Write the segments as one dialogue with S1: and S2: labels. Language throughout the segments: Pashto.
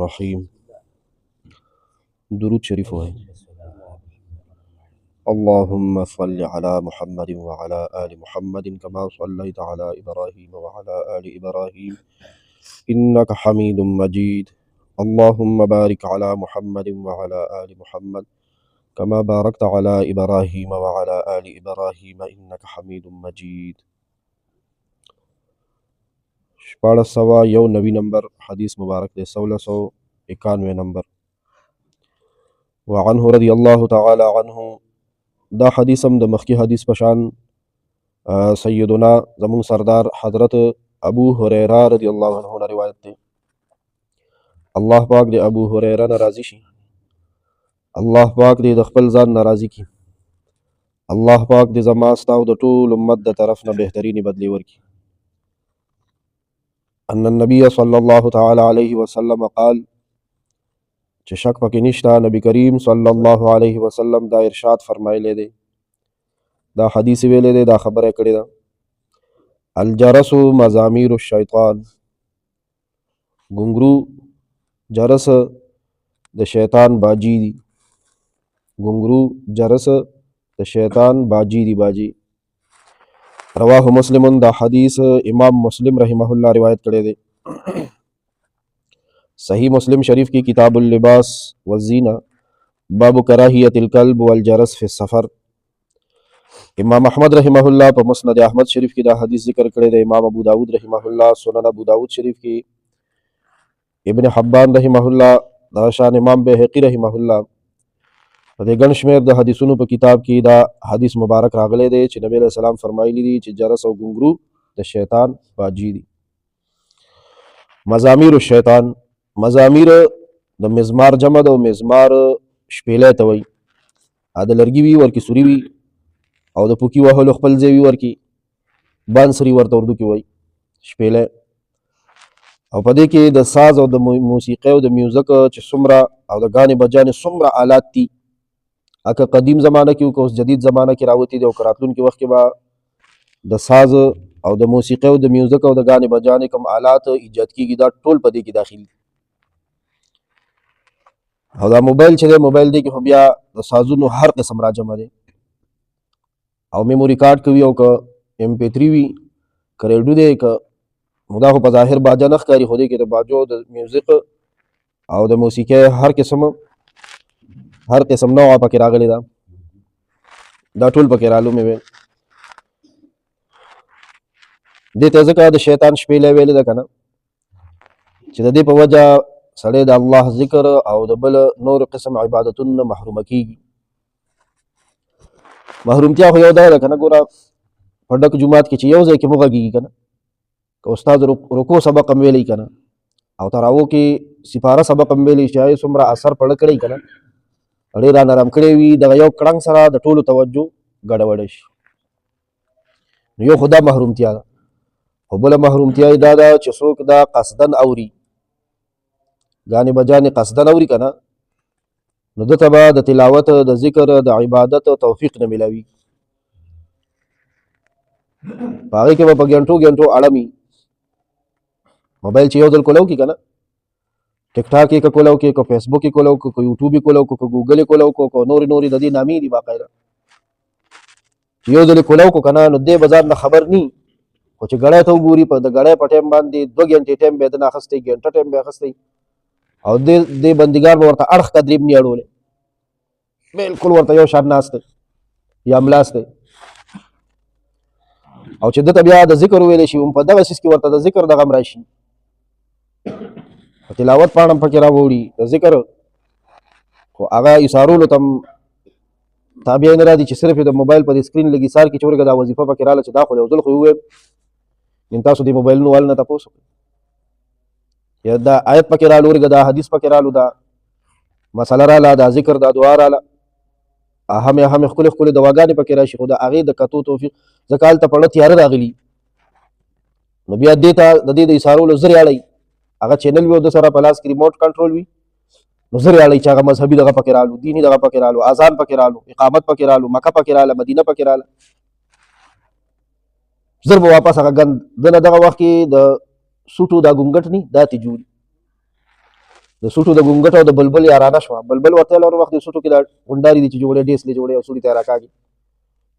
S1: الرحیم. درود شریف وای. اللهم صل على محمد وعلى آل محمد كما صليت على إبراهيم وعلى آل إبراهيم إنك حميد مجيد. اللهم بارك على محمد وعلى آل محمد كما باركت على إبراهيم وعلى آل إبراهيم إنك حميد مجيد. 1401 نبی نمبر حدیث مبارک دے 1691 نمبر. وعنه رضی اللہ تعالی عنہ، دا حدیث هم د مخکی حدیث پشان سیدنا زمون سردار حضرت ابو هریرہ رضی اللہ عنہ نے روایت دے. اللہ پاک دے ابو هریرہ ناراضی شي، اللہ پاک دے د خپل ځان ناراضی کی، اللہ پاک دے زما ستا او د ټول امت د طرف نه بهترینی بدلی ورکی. ان النبي صلی اللہ تعالی علیہ وسلم قال، چې شک پکې نشته نبی کریم صلی اللہ علیہ وسلم دا ارشاد فرمایلی دی، دا حدیث ویلی دی، دا خبره کړې ده. الجرس مزامیر الشیطان، ګونګرو جرس د شیطان باجی دی، ګونګرو جرس د شیطان باجی دی باجی. رواه مسلم، دا حدیث امام مسلم رحمہ اللہ روایت کړی دی. صحیح مسلم شریف کی کتاب اللباس والزینہ باب کراہیت الکلب والجرس فی السفر. امام احمد رحمہ اللہ په مسند احمد شریف کی دا حدیث ذکر کړی دی. امام ابو داود رحمہ اللہ سنن ابو داود شریف کی، ابن حبان رحمہ اللہ، دا شان امام بهقی رحمہ اللہ په دې ګڼ شمېر د حدیثونو په کتاب کې دا حدیث مبارک راغلی دی چې نبی علیہ السلام فرمایلی دی چې جرس او ګونګرو د شیطان باجی دی. مزامیر الشیطان، مزامیر د مزمار جمع ده او مزمار شپیلی ته وایي. د لرګي وي ورکې سوري وي او د پوکي وهلو خپل ځای وي ورکې بانسري ورته اردو کې وایي شپیلی. او په دې کې د ساز او د موسیقۍ او د میوزک چې څومره او د ګانې بجانې څومره آلات دي، اکه قدیم زمانه کې او که اوس جدید زمانه کې راوتي دي او که راتلونکي وخت کې به د ساز او د موسیقۍ او د میوزک او د ګانې بجانې کوم آلات ایجاد کېږي دا ټول په دې کې داخل دي. او دا موبایل چې دی، موبایل دی کې خو بیا د سازونو هر قسم راجمع دی، او میموري کارت که وي او که MP3 وي که ریډیو دی که نو دا خو په ظاهر باجه نه ښکاري، خو دې کې د باجو د میوزیک او د موسیقۍ هر قسم نوعه پکې راغلی ده، دا ټول پکې رالومې وي. دې ته ځکه د شیطان شپیلی ویلې ده که نه، چې د دې په وجه سړی د الله ذکر او د بل نور قسم عبادتونو نه محرومه کېږي. محرومتیا خو یو دا ده که نه، ګوره په ډک جومات کې چې یو ځای کې وغږېږي که نه، که استاد رکو سبق هم ویلی که نه او تراو کې سپاره سبق هم ویلی چې هغې څومره اثر پړه کړی که نه، ډېر رانرم کړی وي، دغه یو کړنګ سره د ټولو توجه ګډوډی شي. نو یو خو دا محرومتیا ده، خو بله محرومتیا یې دا ده چې څوک دا قصدن اوري، ګانې بجانې قصدن اوري که نه، نو دته به د تلاوت د ذکر د عبادت توفیق نه میلاوي. په هغې کې به په ګنټو ګنټو اړمي. موبایل چې یو ځل کولو کې که نه، ټیک ټاک یې که کولو کې، که فیسبوک یې کولو که یوټیوب یې کولو که ګوګل یې کولو که نورې د دې نامې دي باقاعده، چې یو ځل یې کولو که نه نو دی به ځان نه خبر نی، خو چې ګړی ته وګوري په د ګړی په ټایم باندې 2 ګنټې ټایم به یې دنه اخیستی، ګنټه ټایم به یې اخیستی، او دې بندګان به ورته اړخ قدرې هم نی اړولی، بلکل ورته یو شان ناست دی یا ملاست دی. او چې دته بیا د ذکر ویلی شي په دغه څیز کې ورته د ذکر دغه هم راشي، تلاوت پاڼه هم پکې راوړي د ذکر، خو هغه ایثارولو ته هم تابع نه راځي چې صرف د موبایل په دې سکرین لږ ایثار کې چې ورګه دا وظیفه پکې راله چې دا خو یو ځل خو وویم ان تاسو د موبایلونو والو نه تپوس وکړئ، یا دا آیت پکې رالو ورګه دا حدیث پکې رالو دا مسله راله دا ذکر دا دعا راله هم ښکلې ښکلې دواګانې پکې راشي، خو د هغې د کتو توفیق ځکه هلته پړه تیاره راغلي، نو بیا دې ته د دې د ایثارولو زر اړئ، هغه چینل وي او د سره په لاس کې ریموټ کنټرول وي، نو زر اړئ چې هغه مذهبي دغه پکې رالو، دیني دغه پکې رالو، اذان پکې رالو، اقامت پکې رالو، مکه پکې راله، مدینه پکې راله، زر به واپس هغه ګند دنه دغه وخت کې د سوټو دا ګونګټ نی دا تی جوړي، د سوټو د ګونګټ او د بلبل یارانه شوه. بلبل ورته هر وخت د سوټو کې دا غونډاري دي چې جوړې ډېسلې جوړې او سوړي ته یې راکاږي.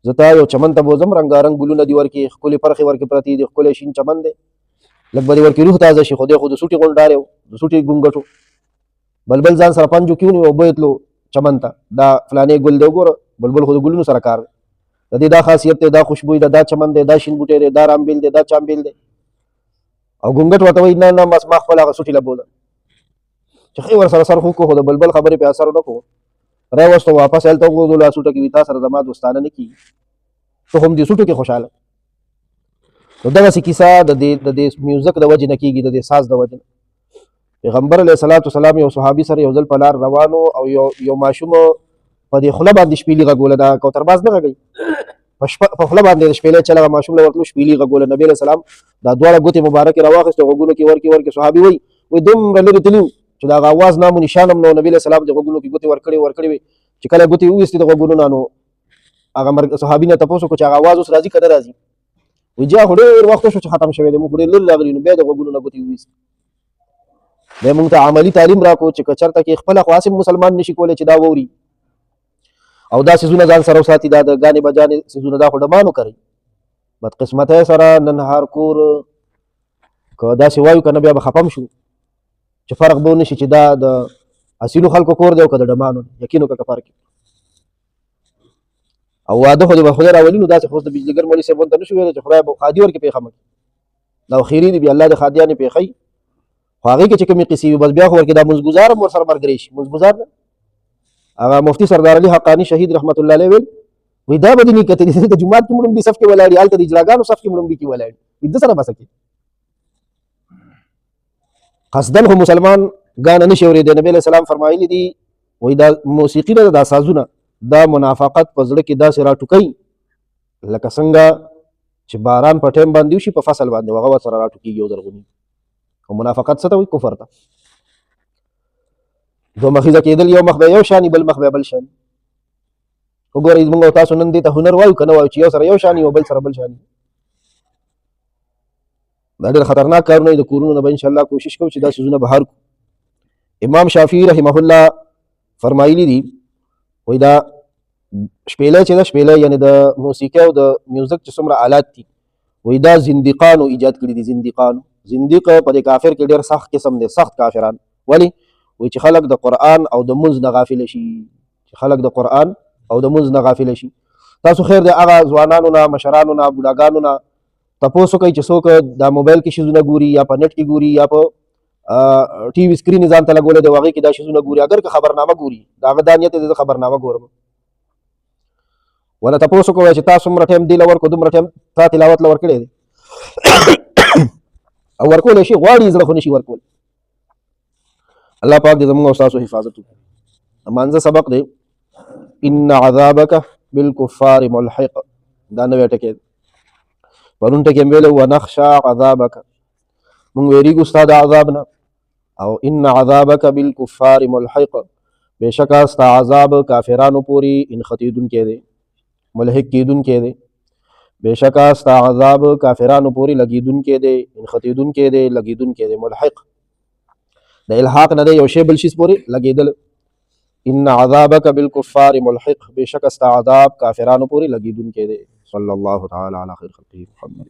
S1: زه ته یو چمن ته بوځم، رنګارنګ ګلونه دي ورکې، ښکلې پرخې ورکې پرتې دي، ښکلی شین چمن دی، لږ به دې ورکې روح تازه شي. خو دی خو د سوټي غونډارې و، د سوټي ګونګټو. بلبل ځان سره پنجو کې ونیو او به یې تلو چمن ته، دا فلانې ګل دی وګوره. بلبل خو د ګلونو سره کار دی، د دې دا خاصیت دی، دا خوشبوی ده، دا چمن دی، دا شین بوټی دی، دا رامبیل دی، دا چامبیل دی. او ګونګټ ورته وایي نه نه بس ما خپل هغه سوټي له بوله چې ښې ورسره سر خو کړو، خو د بلبل خبرې پې اثر ونه کړو. راوسته واپس هلته وغورځولو سوټه کې وي تا سره زما دوستانه نه کېږي، ته خو هم دې سوټو کې خوشحاله. نو دغسې کیسه د دې میوزک د وجې نه کېږي، د دې ساز د وجې نه. پیغمبر علیه الصلاة والسلام یو صحابي سره یو ځل په لار روان و او یو ماشوم په دې خوله باندې شپیلي غږوله، دا کوترباز نه غږوي، په خوله باندې د شپیلۍ چل هغه ماشوم له ورتلو شپیلي غږوله. نبي علیه السلام دا دواړه ګوتې مبارکې راواخېستې، غوږونو کې ورکې. صحابي وایي دومره لرې تللي وو چې د هغه اواز نام و نشان هم نه و. نبي علیه السلام د غوږونو کې ګوتې ورکړې وې، چې کله ګوتې وویستې د غوږونو نه، نو هغه صحابي نه تپوس وکړو چې هغه اواز اوس راځي که نه راځي. وایي جا خو ډېر وخت شو چې ختم شوی دی، موږ خو ډېر لرې راغلي، نو بیا د غوږونو نه ګوتې وویستې. دی موږ ته عملي تعلیم راکړو چې که چېرته کې خپله خو هسې مسلمان نشي کولی چې دا واوري او دا څیزونه ځان سره وساتي، دا د ګانې بجانې څیزونه، دا خو ډمانو کوي. بدقسمتۍ سره نن هر کور که داسې وایو که نه بیا به خفه شو چې فرق به ونه شي چې دا د اصیلو خلکو کور دی او که د ډمانو. یقین وکړه که فرق او واده خو دې به خدای راولي، نو داسې خو د بجلیګر مولي صاحب ورته نه شو ویلی چې خدای به خادي ورکړي پېښه مه کړي، دا خیري دي، بیا الله د خادیانې پېښوي. خو هغې کې چې کومې قصې وي بس بیا خو ورکې دا مزګزار هم ورسره ملګری شي. مزګزار نه هغه مفتي سردار علي حقاني شهید رحمت الله علیه ویل وایي دا به دې نه کتلي د جومات کې مړومبي صف کې ولاړ دي، هلته د اجراګانو صف کې مړومبي کې ولاړ دي، ده سره بسه کې قصدن خو مسلمان ګانه نشي اورېدی. نبي علیه السلام فرمایلي دي وایي دا موسیقي ده، دا سازونه دا منافقت په زړه کې داسې راټوکوي لکه څنګه چې باران په ټایم باندې وشي په فصل باندې هغه ورسره راټوکېږي او زرغوني. او منافقت څه ته وایي؟ کفر ته. دوه مخیزه کېدل، یو مخ به یو شاني بل مخ به بل شاني. وګورئ موږ او تاسو نن دې ته هنر وایو که نه وایو چې یو سره یو شاني او بل سره بل شاني. دا ډېر خطرناک کارونه دي. د کورونو نه به انشاءالله کوشش کوو چې دا څیزونه بهر کړو. امام شافعي رحمه الله فرمایلي دي وایي دا شپېلی چې ده، شپېلی یعنې د موسیقۍ او د میوزک چې څومره آلات دي، وایي دا زندقانو ایجاد کړي دي. زندقانو، زندق په دې کافر کې ډېر سخت قسم دی، سخت کافران. ولې؟ وایي چې خلک د قرآن او د منځ نه غافله شي، چې خلک د قرآن او د منځ نه غافله شي. تاسو خیر دی هغه ځوانانو نه، مشرانو نه، بوډاګانو نه تپوس وکئ چې څوک دا موبایل کې شیزونه ګوري یا په نټ کې ګوري یا په ټي وي سکرین یې ځان ته لګولی دی، هغې کې دا شیزونه ګوري. اگر که خبرنامه ګوري د هغه دا نیت دی زه خبرنامه ګورم، ونه تپوس وکړئ چې تا څومره ټایم دې له ورکړو، دومره ټایم تا تلاوت له ورکړی دی او ورکولی شي، غواړي زړه خو نه شي ورکولی. الله پاک دې زموږ او ستاسو حفاظت وکړي. مانځه سبق دی ان عذابک بالکفار ملحق، دا نوی ټکی دی. پرون ټکی مې ویلی ونخشى عذابک، مونږ ویریږو ستا د عذاب نه. او ان عذابک بالکفار ملحق، بېشکه ستا عذاب کافرانو پورې انخطېدونکی دی، ملحق کېدونکی دی. بېشکه ستا عذاب کافرانو پورې لګېدونکی دی، انخطېدونکی دی، لګېدونکی دی. ملحق د الحاق نه دی، یو شی بل شي پورې لګېدل. ان عذابک بالکفار ملحق، بېشکه ستا عذاب کافرانو پورې لګېدونکی دی. صلی الله تعالی علی خیر خلقه محمد.